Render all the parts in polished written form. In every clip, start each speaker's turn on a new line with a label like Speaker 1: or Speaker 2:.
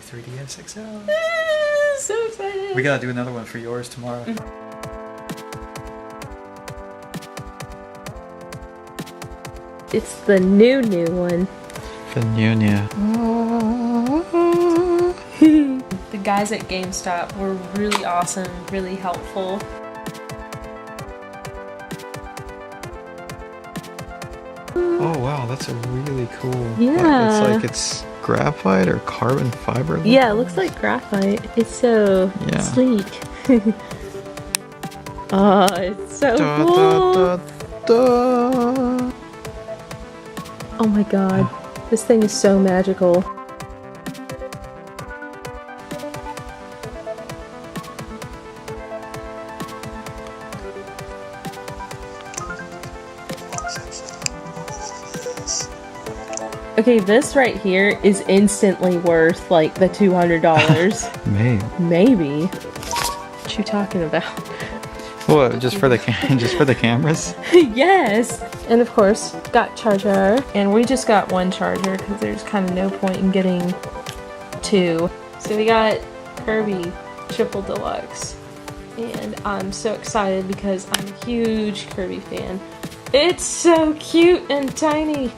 Speaker 1: 3DS XL.
Speaker 2: So excited.
Speaker 1: We gotta do another one for yours tomorrow.
Speaker 2: It's the new one.
Speaker 1: Fenunia.
Speaker 2: The guys at GameStop were really awesome, really helpful.
Speaker 1: Oh wow, that's a really cool.
Speaker 2: Yeah.
Speaker 1: It's like it's graphite or carbon fiber.
Speaker 2: Yeah, it looks like graphite. It's so sleek. Oh, it's so cool. Oh my god, this thing is so magical. Okay, this right here is instantly worth like the $200.
Speaker 1: Maybe.
Speaker 2: Maybe. What you talking about?
Speaker 1: What? Just for the cameras?
Speaker 2: Yes. And of course, got charger. And we just got one charger because there's kind of no point in getting two. So we got Kirby Triple Deluxe. And I'm so excited because I'm a huge Kirby fan. It's so cute and tiny.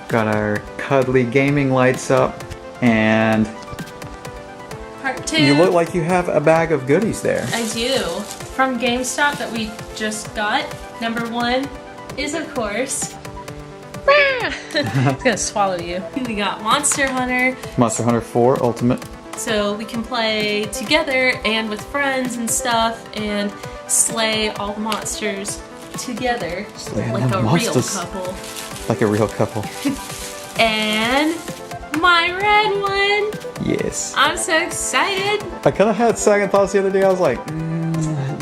Speaker 1: Got our cuddly gaming lights up, and
Speaker 2: Part 2.
Speaker 1: you look like you have a bag of goodies there.
Speaker 2: I do. From GameStop that we just got. Number 1 is, of course, it's gonna swallow you. We got Monster Hunter.
Speaker 1: Monster Hunter 4 Ultimate.
Speaker 2: So we can play together and with friends and stuff and slay all the monsters together.
Speaker 1: Slay
Speaker 2: like
Speaker 1: the
Speaker 2: a
Speaker 1: monsters.
Speaker 2: real couple.
Speaker 1: Like a real couple.
Speaker 2: And my red one.
Speaker 1: Yes.
Speaker 2: I'm so excited.
Speaker 1: I kind of had second thoughts the other day. I was like,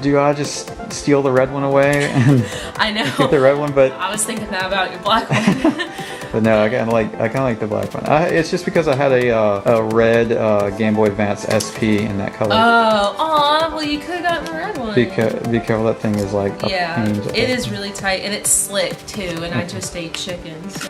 Speaker 1: do I just steal the red one away and
Speaker 2: I know.
Speaker 1: get the red one? But
Speaker 2: I was thinking that about your black one.
Speaker 1: But no, I kind of like the black one. It's just because I had a red Game Boy Advance SP in that color.
Speaker 2: Oh, aw, well you could have gotten the red one.
Speaker 1: Be careful, that thing is like a
Speaker 2: yeah,
Speaker 1: pain to
Speaker 2: it is really tight and it's slick too, and I just ate chicken, so